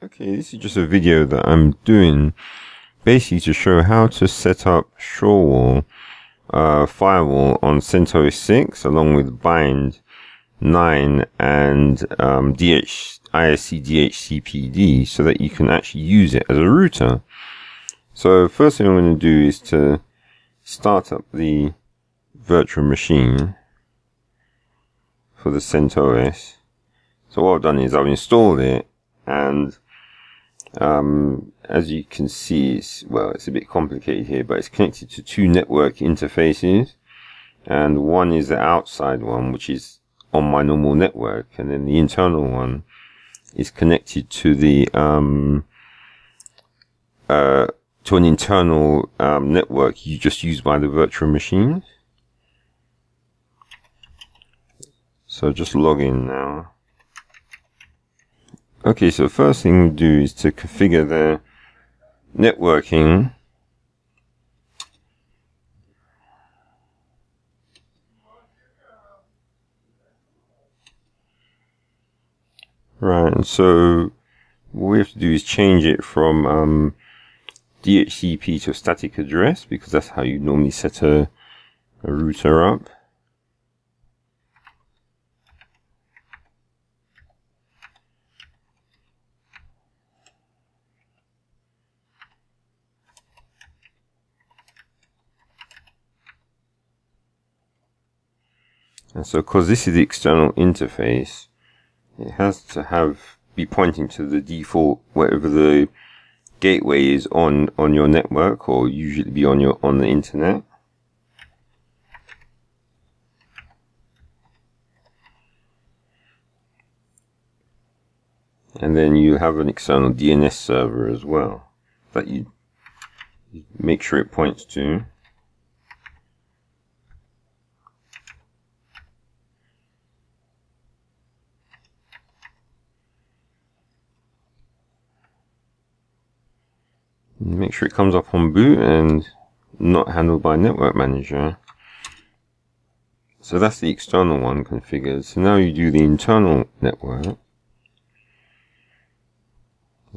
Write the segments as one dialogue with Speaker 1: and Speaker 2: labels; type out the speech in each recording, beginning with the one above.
Speaker 1: Okay, this is just a video that I'm doing basically to show how to set up Shorewall Firewall on Centos 6 along with Bind 9 and ISC DHCPD so that you can actually use it as a router. So first thing I'm going to do is to start up the virtual machine for the CentOS. So what I've done is I've installed it, and as you can see, it's a bit complicated here, but it's connected to two network interfaces, and one is the outside one, which is on my normal network, and then the internal one is connected to the to an internal network you just use by the virtual machine. So just log in now. Okay, so the first thing we do is to configure the networking. Right, and so what we have to do is change it from DHCP to a static address, because that's how you normally set a router up. And so, because this is the external interface, it has to be pointing to the default, whatever the gateway is on your network, or usually be on the internet. And then you have an external DNS server as well that you make sure it points to. Make sure it comes up on boot and not handled by Network Manager. So that's the external one configured. So now you do the internal network.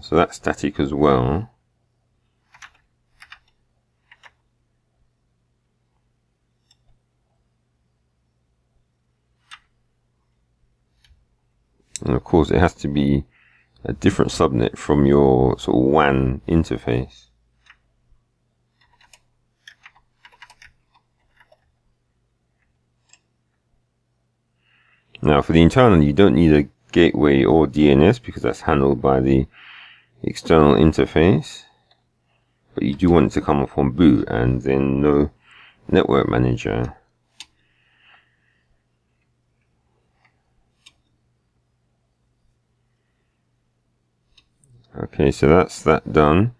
Speaker 1: So that's static as well. And of course it has to be a different subnet from your sort of WAN interface. Now for the internal, you don't need a gateway or DNS because that's handled by the external interface, but you do want it to come up on boot and then no Network Manager. Okay, so that's that done.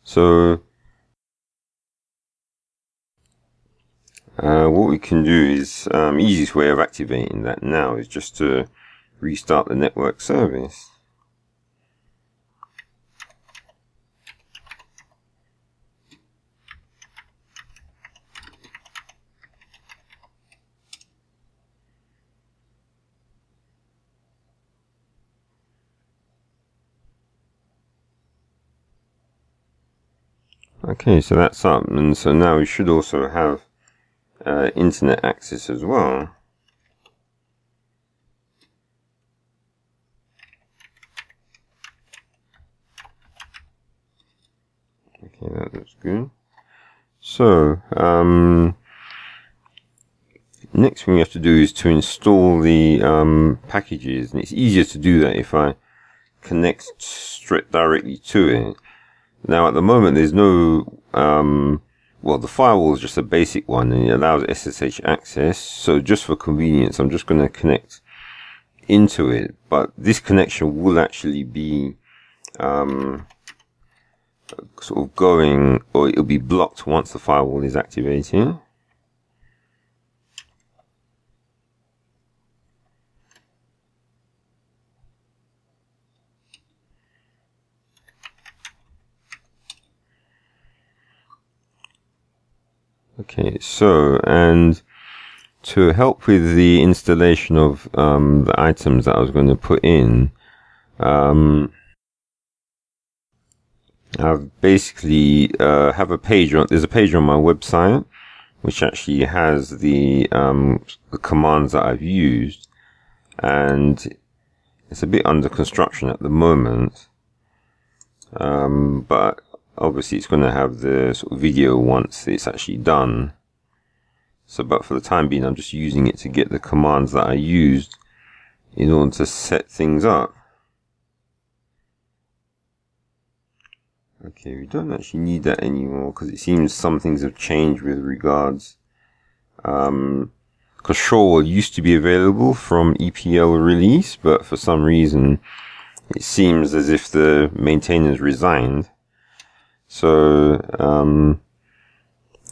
Speaker 1: So what we can do is easiest way of activating that now is just to restart the network service. Okay, so that's up, and so now we should also have internet access as well. Okay, that looks good. So next thing we have to do is to install the packages, and it's easier to do that if I connect straight directly to it. Now at the moment there's no, well, the firewall is just a basic one and it allows SSH access, so just for convenience I'm just going to connect into it, but this connection will actually be sort of going, or it'll be blocked once the firewall is activated. Okay, so, and to help with the installation of the items that I was going to put in, I've basically have a page on, there's a page on my website which actually has the commands that I've used, and it's a bit under construction at the moment, but obviously it's going to have the sort of video once it's actually done. So, but for the time being, I'm just using it to get the commands that I used in order to set things up. Okay, we don't actually need that anymore because it seems some things have changed with regards, because Shorewall used to be available from EPL release, but for some reason it seems as if the maintainers resigned. So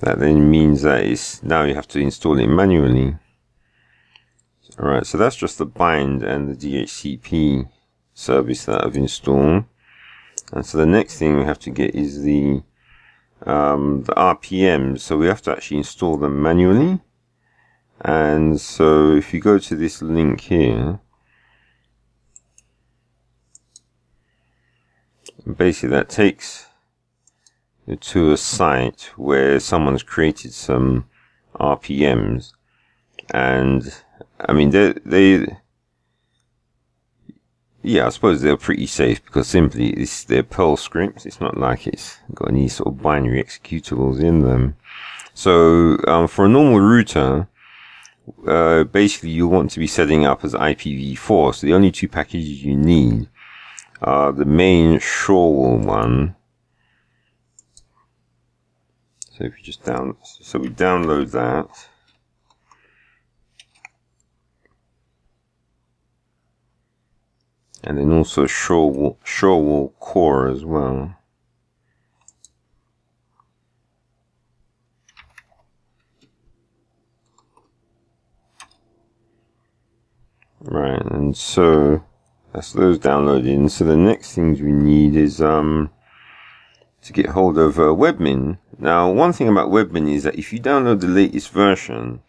Speaker 1: that then means that it's now you have to install it manually. Alright, so that's just the bind and the DHCP service that I've installed. And so the next thing we have to get is the RPMs. So we have to actually install them manually. And so if you go to this link here, basically that takes you to a site where someone's created some RPMs. And I mean, yeah, I suppose they're pretty safe because simply they're Perl scripts. It's not like it's got any sort of binary executables in them. So for a normal router, basically you want to be setting up as IPv4. So the only two packages you need are the main Shorewall one. So if you just so we download that. And then also Shorewall core as well. Right, and so that's those downloaded. So the next things we need is to get hold of Webmin. Now, one thing about Webmin is that if you download the latest version,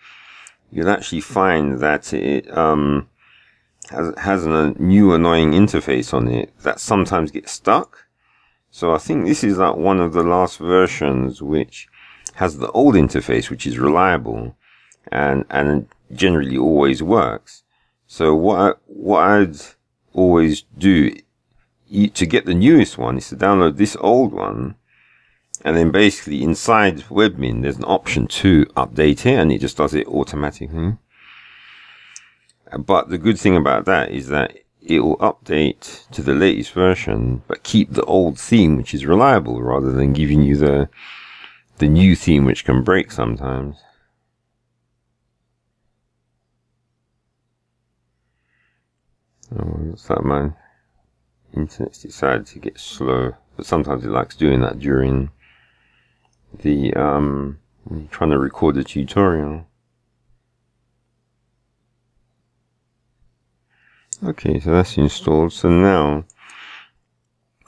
Speaker 1: you'll actually find that it has a new annoying interface on it that sometimes gets stuck. So I think this is like one of the last versions which has the old interface, which is reliable and generally always works. So what I'd always do to get the newest one is to download this old one, and then basically inside Webmin there's an option to update it, and it just does it automatically. But the good thing about that is that it will update to the latest version, but keep the old theme, which is reliable, rather than giving you the new theme, which can break sometimes. Oh, looks like my internet's decided to get slow, but sometimes it likes doing that during the when you're trying to record a tutorial. Okay, so that's installed. So now,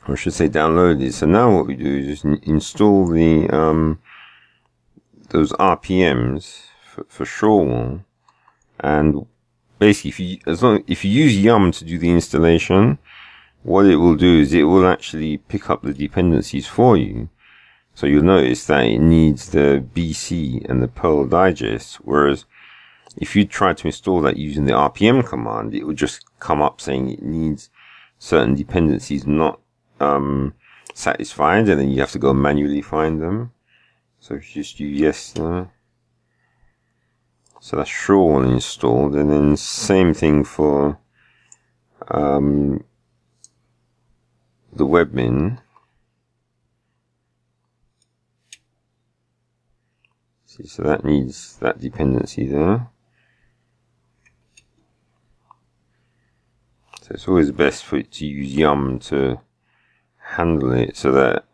Speaker 1: or I should say downloaded. So now what we do is just install the those RPMs for Shorewall, and basically if you use yum to do the installation, what it will do is it will actually pick up the dependencies for you. So you'll notice that it needs the BC and the Perl digest, whereas if you try to install that using the RPM command, it would just come up saying it needs certain dependencies not satisfied, and then you have to go manually find them. So if you just do yes there. So that's Shorewall installed, and then same thing for the Webmin. See, so that needs that dependency there. So it's always best for it to use yum to handle it, so that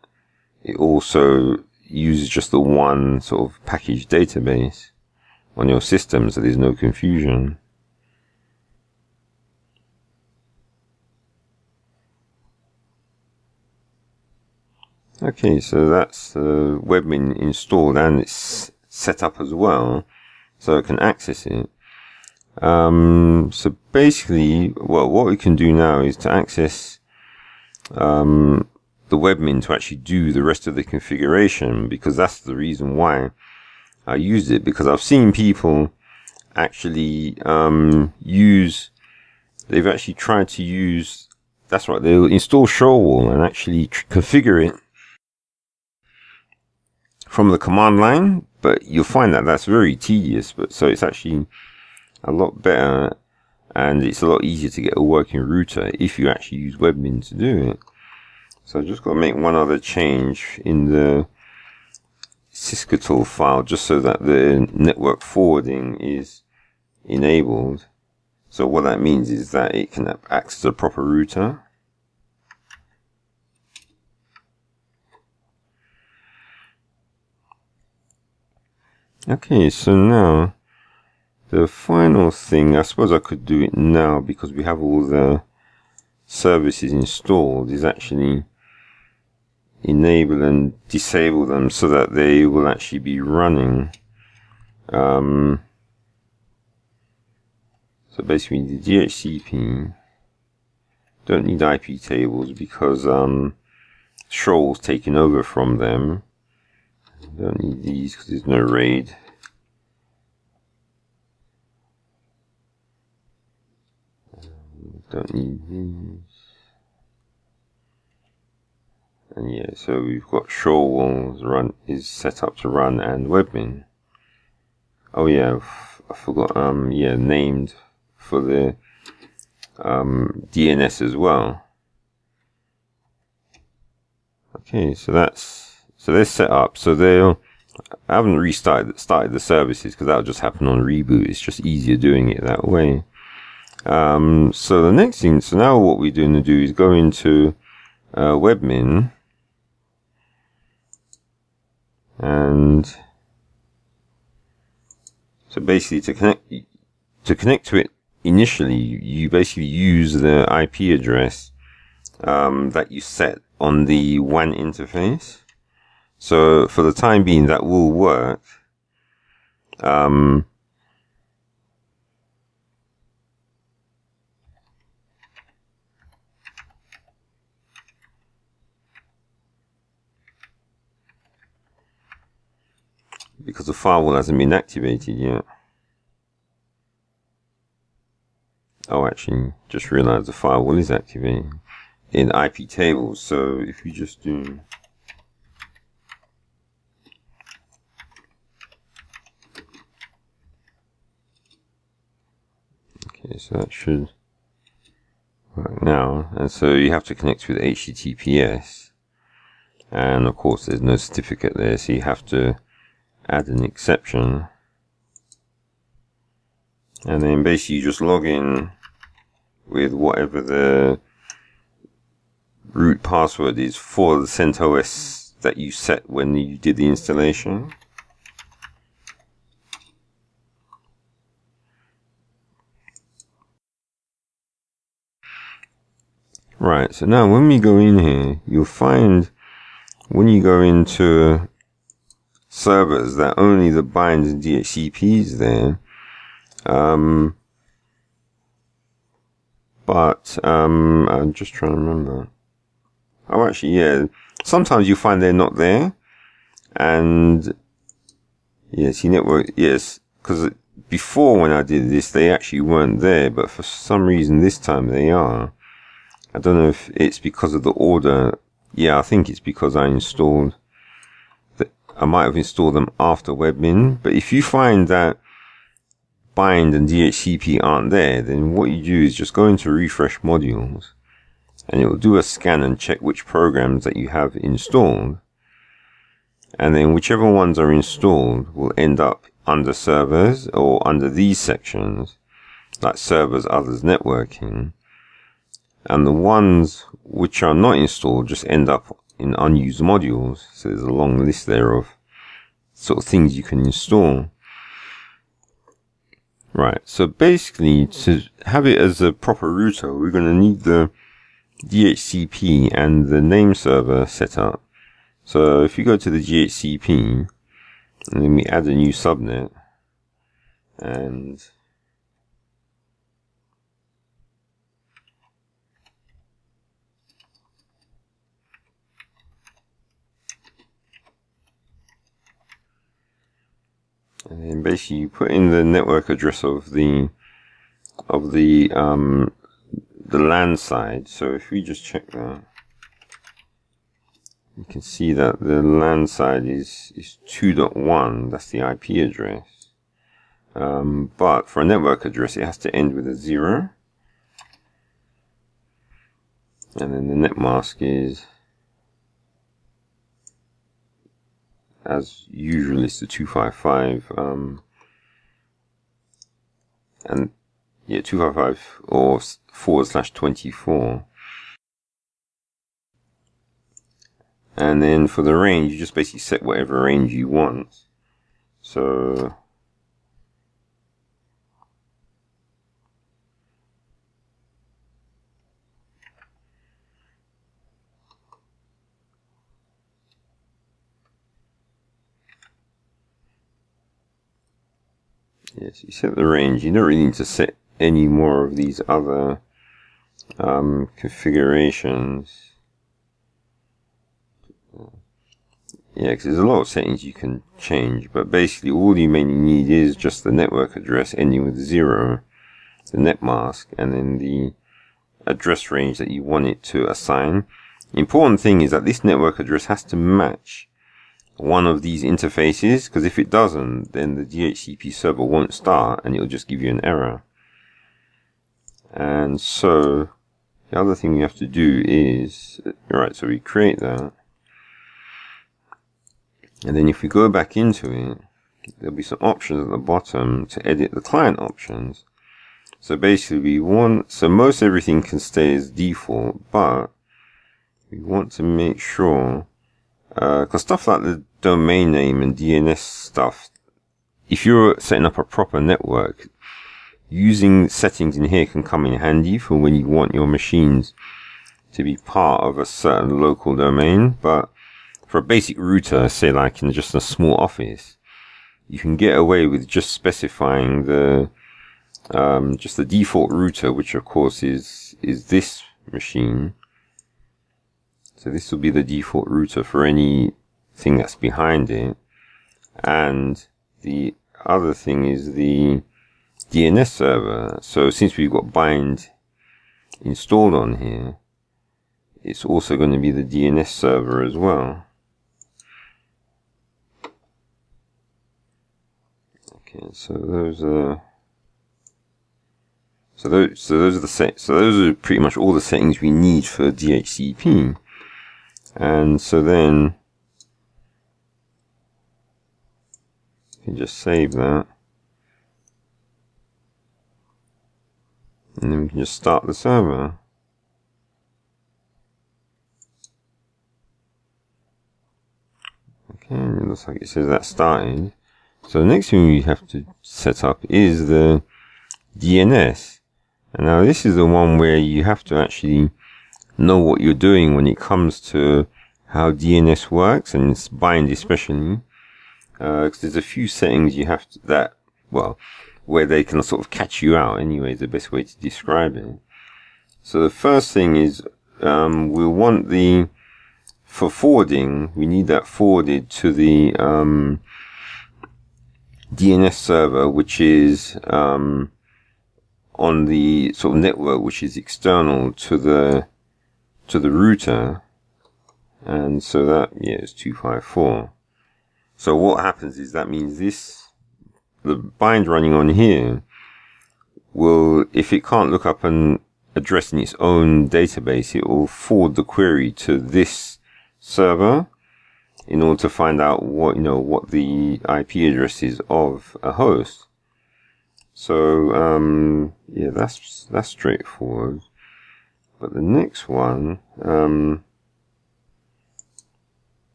Speaker 1: it also uses just the one sort of package database on your system, so there's no confusion. Okay, so that's Webmin installed, and it's set up as well, so it can access it. So basically, well, what we can do now is to access the the Webmin to actually do the rest of the configuration, because that's the reason why I used it, because I've seen people actually they've actually tried to use, that's right, they'll install Shorewall and actually configure it from the command line, but you'll find that that's very tedious. But so it's actually a lot better, and it's a lot easier to get a working router if you actually use Webmin to do it. So I've just got to make one other change in the sysctl file, just so that the network forwarding is enabled. So what that means is that it can access a proper router. Okay, so now the final thing, I suppose I could do it now because we have all the services installed, is actually enable and disable them so that they will actually be running. So basically the DHCP, don't need IP tables because Shorewall's taken over from them. Don't need these because there's no RAID. Don't need these. And yeah, so we've got Shorewall is set up to run, and Webmin. Oh yeah, I forgot. Yeah, named for the DNS as well. Okay, so they're set up. So I haven't started the services because that'll just happen on reboot. It's just easier doing it that way. So the next thing, so now what we're going to do is go into Webmin, and so basically to connect to it initially, you basically use the IP address that you set on the WAN interface. So for the time being, that will work. Because the firewall hasn't been activated yet. Oh, actually, just realized the firewall is activated in IP tables. So if you just do okay, so that should work now. And so you have to connect with HTTPS, and of course there's no certificate there, so you have to add an exception, and then basically you just log in with whatever the root password is for the CentOS that you set when you did the installation. Right, so now when we go in here, you'll find when you go into servers that only the bind and DHCP is there. But I'm just trying to remember. Oh, actually, yeah. Sometimes you find they're not there, and yes, network. Yes, because before when I did this, they actually weren't there, but for some reason this time they are. I don't know if it's because of the order. Yeah, I think it's because I installed. I might have installed them after Webmin, but if you find that bind and DHCP aren't there, then what you do is just go into refresh modules, and it will do a scan and check which programs that you have installed, and then whichever ones are installed will end up under servers or under these sections, like servers, others, networking, and the ones which are not installed just end up in unused modules. So there's a long list there of sort of things you can install. Right, so basically to have it as a proper router, we're going to need the DHCP and the name server set up. So if you go to the DHCP, and then we add a new subnet, and And then basically you put in the network address of the LAN side. So if we just check that, you can see that the LAN side is 2.1. That's the IP address. But for a network address, it has to end with a 0. And then the net mask is, as usual, it's the 255. And yeah, 255 or /24. And then for the range, you just basically set whatever range you want. So yes, you set the range. You don't really need to set any more of these other configurations. Yeah, because there's a lot of settings you can change, but basically all you mainly need is just the network address ending with 0, the net mask, and then the address range that you want it to assign. The important thing is that this network address has to match one of these interfaces, because if it doesn't, then the DHCP server won't start and it'll just give you an error. And so the other thing we have to do is, right, so we create that. And then if we go back into it, there'll be some options at the bottom to edit the client options. So basically so most everything can stay as default, but we want to make sure, because stuff like the domain name and DNS stuff, if you're setting up a proper network, using settings in here can come in handy for when you want your machines to be part of a certain local domain. But for a basic router, say like in just a small office, you can get away with just specifying the just the default router, which of course is this machine. So this will be the default router for anything that's behind it. And the other thing is the DNS server. So since we've got bind installed on here, it's also going to be the DNS server as well. Okay, so those are those are pretty much all the settings we need for DHCP. And so then you can just save that, and then we can just start the server. Okay, it looks like it says that started. So the next thing we have to set up is the DNS. And now this is the one where you have to actually know what you're doing when it comes to how DNS works, and it's bind especially, because there's a few settings you have to, where they can sort of catch you out anyway, is the best way to describe it. So the first thing is, we'll want for forwarding, we need that forwarded to the DNS server, which is on the sort of network which is external to the router. And so that, yeah, is 254. So what happens is, that means the bind running on here will, if it can't look up an address in its own database, it will forward the query to this server in order to find out what the IP address is of a host. So yeah, that's straightforward. But the next one,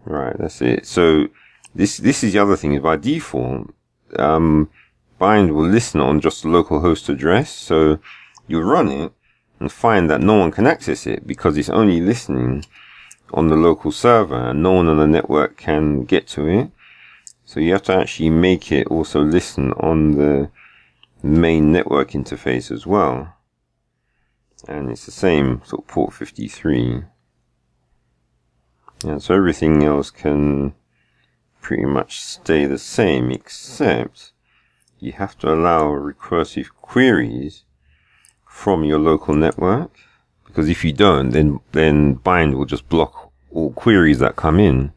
Speaker 1: right, that's it. So this is the other thing, is by default, bind will listen on just the local host address. So you run it and find that no one can access it because it's only listening on the local server and no one on the network can get to it. So you have to actually make it also listen on the main network interface as well. And it's the same sort of port 53. Yeah, so everything else can pretty much stay the same, except you have to allow recursive queries from your local network, because if you don't, then bind will just block all queries that come in.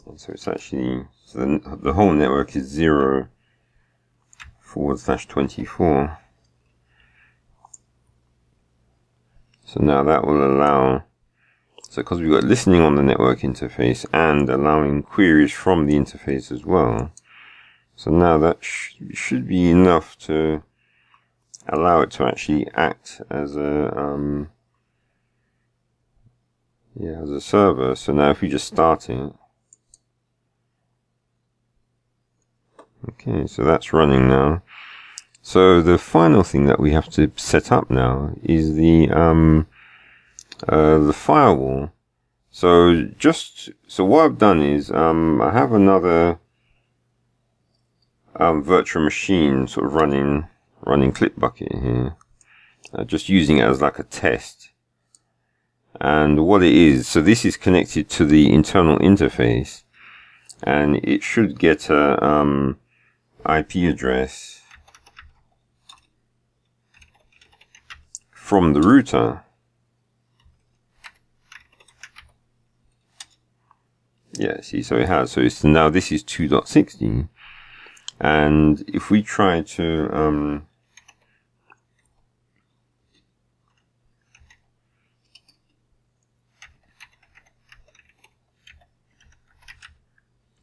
Speaker 1: And so it's actually, so the whole network is 0/24. So now that will allow, so because we've got listening on the network interface and allowing queries from the interface as well. So now that should be enough to allow it to actually act as a, as a server. So now if we just start it, okay, so that's running now. So the final thing that we have to set up now is the firewall. So what I've done is I have another virtual machine sort of running Clipbucket here, just using it as like a test. And what it is, so this is connected to the internal interface, and it should get a IP address from the router. Yeah, see, so it has. So it's now, this is 2.60, and if we try to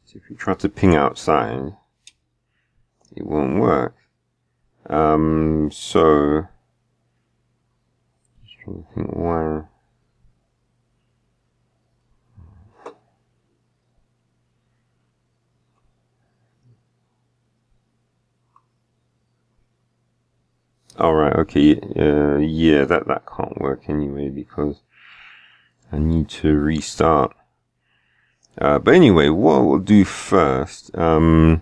Speaker 1: so if we try to ping outside, it won't work. So just trying to think why. Alright, okay, yeah, that can't work anyway because I need to restart. But anyway, what we'll do first, because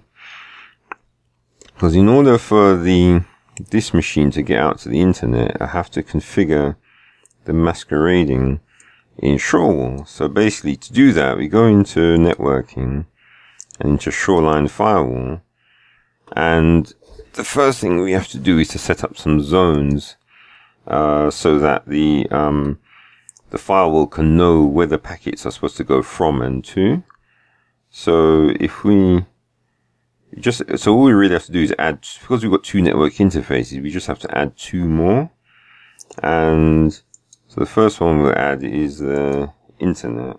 Speaker 1: in order for this machine to get out to the internet, I have to configure the masquerading in Shorewall. So basically, to do that, we go into networking and into Shorewall Firewall, and the first thing we have to do is to set up some zones so that the firewall can know where the packets are supposed to go from and to. So if we so all we really have to do is add, because we've got two network interfaces, we just have to add two more. And so the first one we'll add is the internet.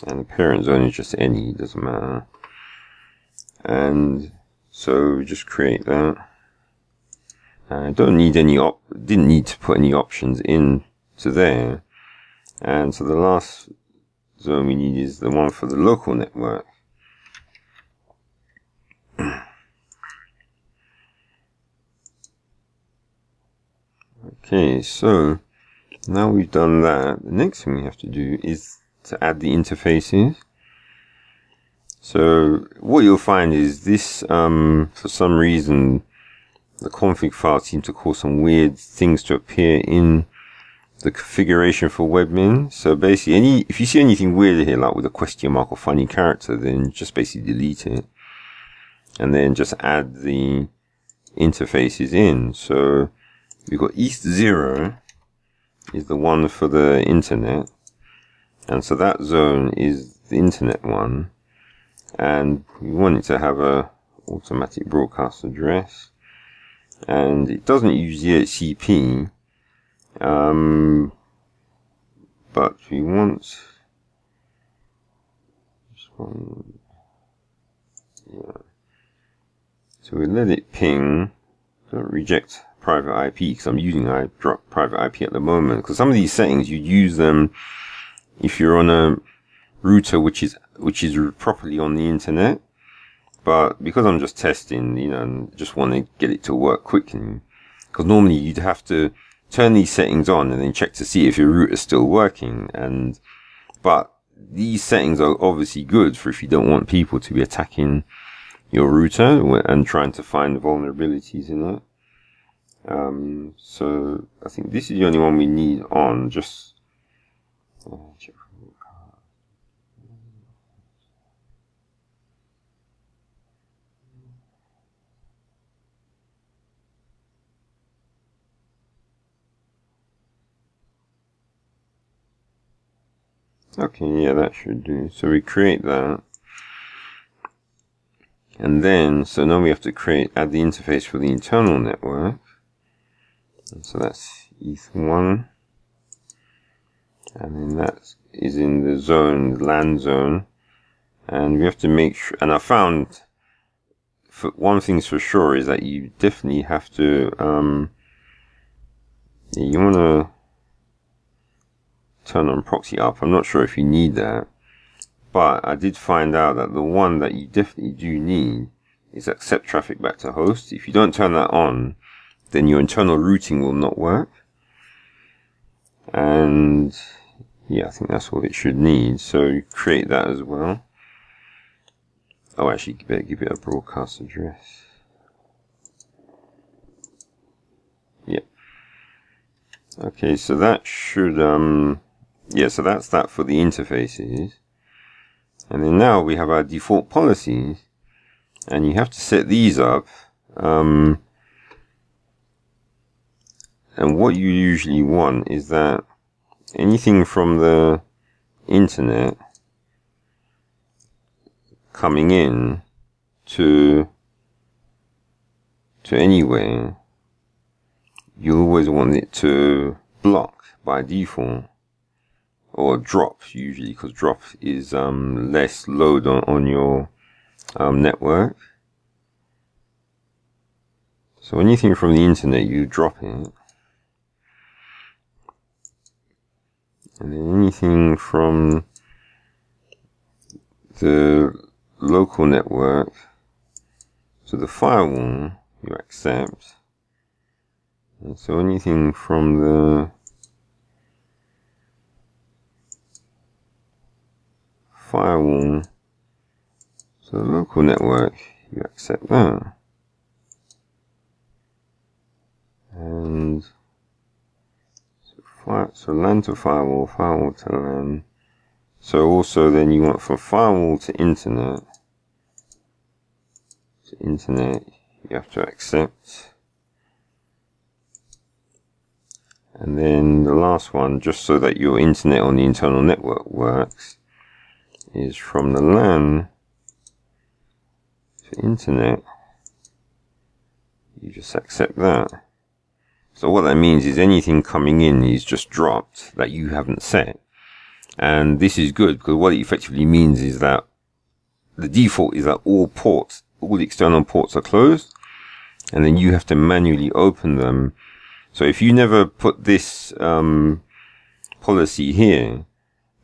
Speaker 1: And the parent zone is just any, doesn't matter. And so we just create that. I don't need any didn't need to put any options in to there. And so the last zone we need is the one for the local network. Okay, so now we've done that, the next thing we have to do is to add the interfaces. So what you'll find is this, for some reason, the config file seems to cause some weird things to appear in the configuration for Webmin. So basically, if you see anything weird here, like with a question mark or funny character, then just basically delete it, and then just add the interfaces in. So we've got East 0 is the one for the internet. And so that zone is the internet one, and we want it to have a automatic broadcast address, and it doesn't use DHCP, but we want this one, yeah. So we let it ping. Don't reject private IP, because I'm using private IP at the moment, because some of these settings you use them if you're on a router which is properly on the internet, but because I'm just testing, and just want to get it to work quickly, because normally you'd have to turn these settings on and then check to see if your router is still working, but these settings are obviously good for if you don't want people to be attacking your router and trying to find vulnerabilities in it. So I think this is the only one we need on. Just check. Okay, yeah, that should do. So we create that. And then, so now we have to add the interface for the internal network. And so that's ETH1. And then that is in the zone, LAN zone. And we have to make sure, and I found, one thing's for sure is that you definitely have to, you want to turn on proxy up. I'm not sure if you need that, but I did find out that the one that you definitely do need is accept traffic back to host. If you don't turn that on, then your internal routing will not work. And yeah, I think that's what it should need. So you create that as well. Oh, actually, you better give it a broadcast address. Yeah. Okay, so that should, yeah, so that's that for the interfaces. And then now we have our default policies, and you have to set these up. And what you usually want is that anything from the internet coming in to anywhere, you always want it to block by default, or drop usually, because drop is less load on your network. So anything from the internet, you drop it. And then anything from the local network to the firewall, you accept. And so anything from the firewall to the local network, you accept that. And so LAN to firewall, firewall to LAN. So also then you want from firewall to internet, you have to accept. And then the last one, just so that your internet on the internal network works, is from the LAN to internet, you just accept that. So what that means is anything coming in is just dropped that you haven't set. And this is good, because what it effectively means is that the default is that all ports, all the external ports are closed, and then you have to manually open them. So if you never put this policy here,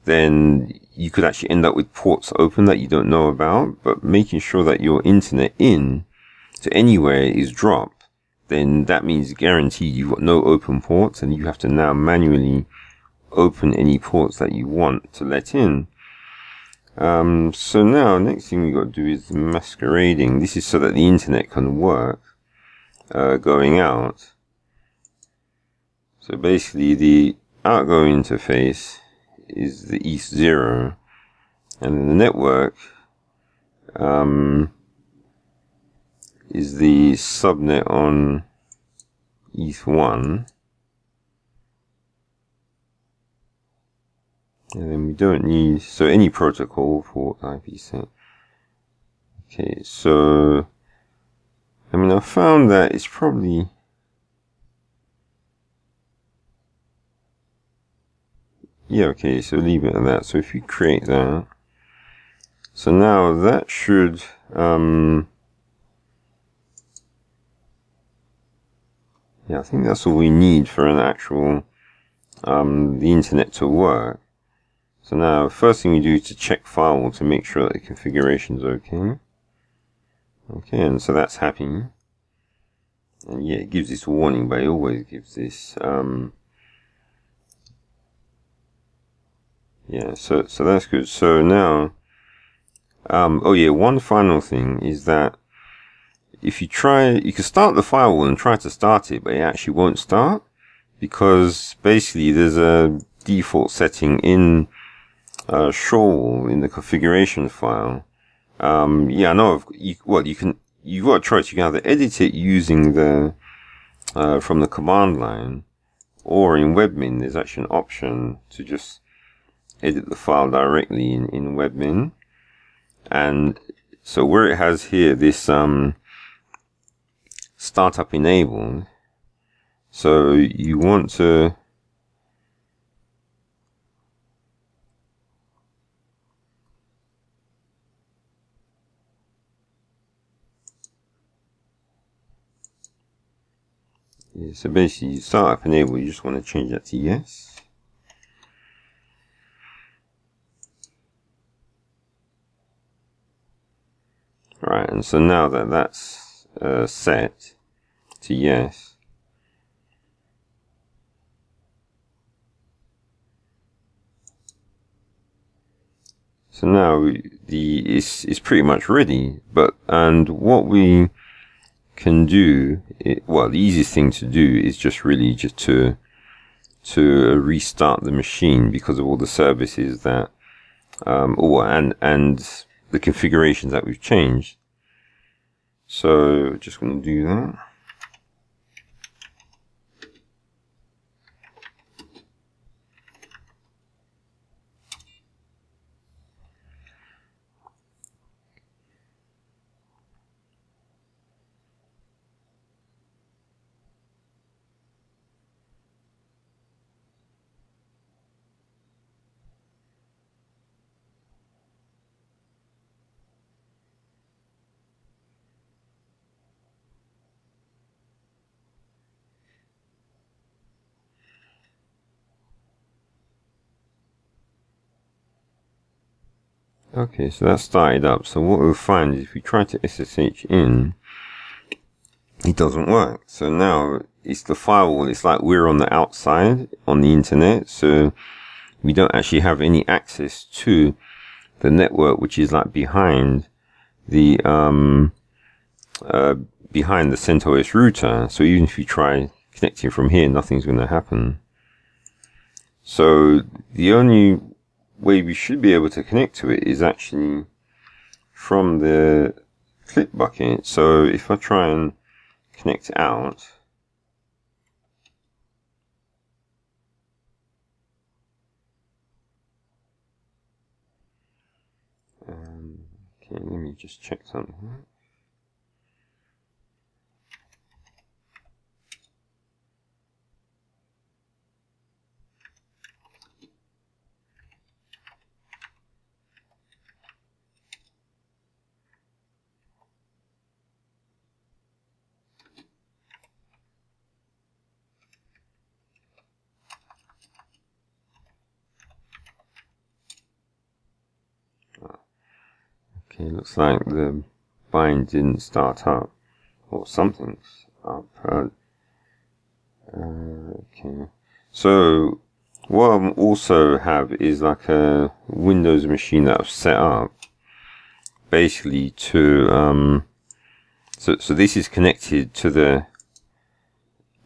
Speaker 1: then you could actually end up with ports open that you don't know about. But making sure that your internet in to anywhere is dropped, then that means guaranteed you've got no open ports, and you have to now manually open any ports that you want to let in. So now next thing we got to do is masquerading. This is so that the internet can work going out. So basically the outgoing interface is the ETH0, and then the network is the subnet on ETH1. And then we don't need, so any protocol for IP set. Okay, so, I mean, I found that it's probably, yeah, okay, so leave it at that. So if you create that, so now that should, yeah, I think that's all we need for an actual, the internet to work. So now, first thing we do is to check firewall to make sure that the configuration is okay. Okay, and so that's happy. And yeah, it gives this warning, but it always gives this, Yeah, so that's good. So now, oh yeah, one final thing is that if you try, you can start the firewall and try to start it, but it actually won't start because basically there's a default setting in Shorewall in the configuration file. Yeah, I know. You've got a choice. You can either edit it using the from the command line, or in Webmin there's actually an option to just edit the file directly in Webmin. And so where it has here this startup enabled, so you want to so basically startup enable, you just want to change that to yes. Right, and so now that that's set to yes, so now it's pretty much ready. And what we can do, well, the easiest thing to do is just to restart the machine because of all the services that and the configurations that we've changed. So just going to do that. Okay, so that started up. So what we'll find is if we try to SSH in, it doesn't work. So now it's the firewall. It's like we're on the outside on the internet. So we don't actually have any access to the network, which is like behind the CentOS router. So even if you try connecting from here, nothing's going to happen. So the only way we should be able to connect to it is actually from the Clipbucket. So if I try and connect out, okay, let me just check something. Okay, looks like the bind didn't start up, or something's up. Okay, so what I also have is like a Windows machine that I've set up, basically to so this is connected to the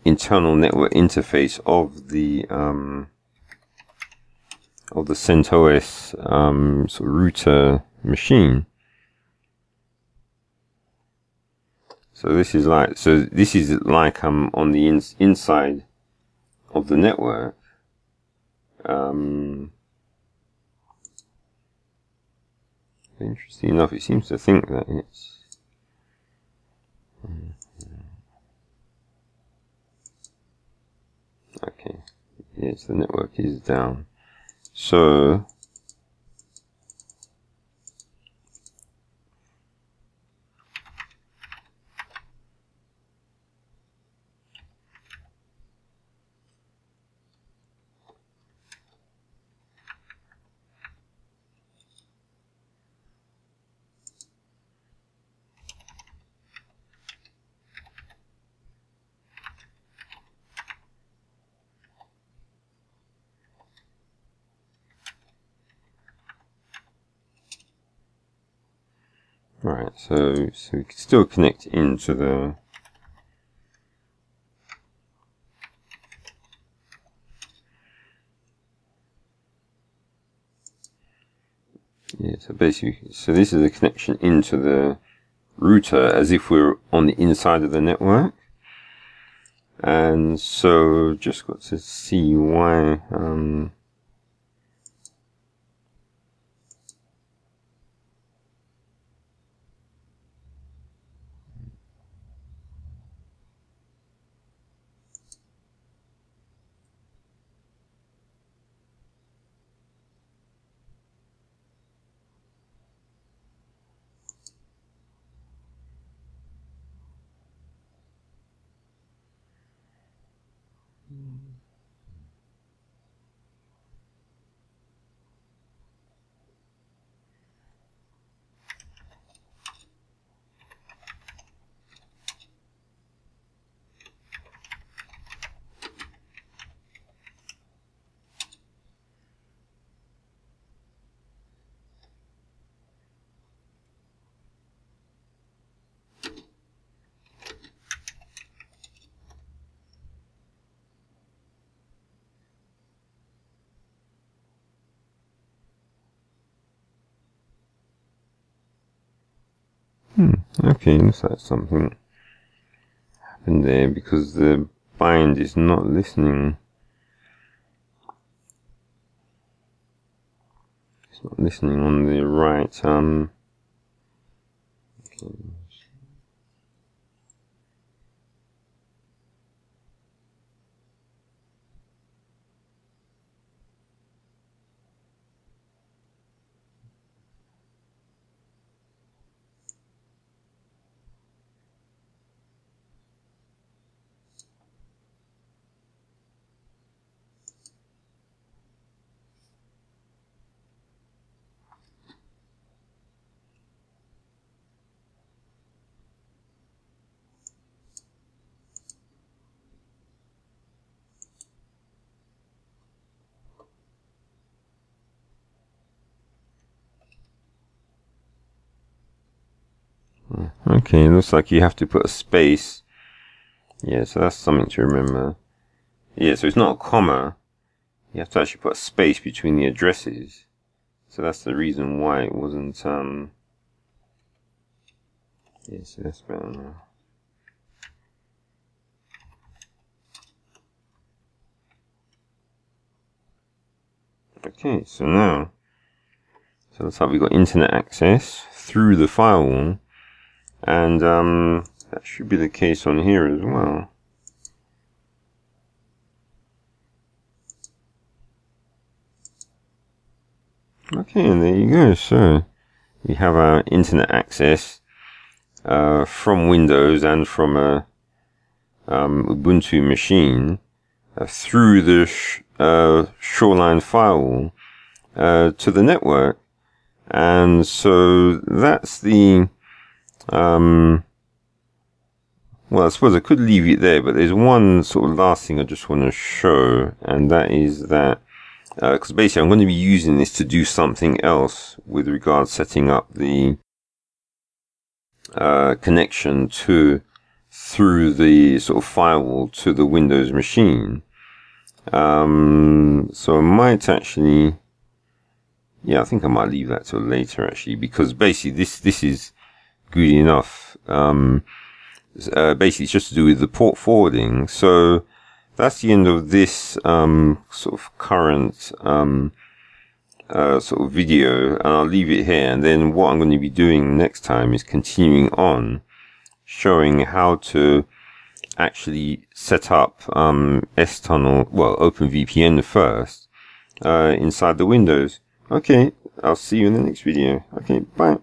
Speaker 1: internal network interface of the CentOS sort of router machine. So this is like on the inside of the network. Interesting enough, it seems to think that it's okay. Yes, the network is down. So Right, so we can still connect into the so basically, so this is a connection into the router as if we're on the inside of the network. And so just got to see why okay, looks like something happened there because the bind is not listening. It's not listening on the right. Okay. Okay, it looks like you have to put a space. Yeah, so that's something to remember. Yeah, so it's not a comma. You have to actually put a space between the addresses. So that's the reason why it wasn't, yeah, so that's better now. Okay, so now, so looks like we've got internet access through the firewall. And that should be the case on here as well. Okay, and there you go. So we have our internet access from Windows and from a Ubuntu machine through the Shorewall Firewall to the network. And so that's the well, I suppose I could leave it there, but there's one sort of last thing I just want to show, and that is that because basically I'm going to be using this to do something else with regards setting up the connection through the sort of firewall to the Windows machine. So I might actually, yeah, I think I might leave that till later actually, because basically this is good enough. Basically it's just to do with the port forwarding. So that's the end of this sort of current sort of video, and I'll leave it here. And then what I'm going to be doing next time is continuing on showing how to actually set up S-Tunnel, well, OpenVPN first inside the Windows. Okay, I'll see you in the next video. Okay, bye.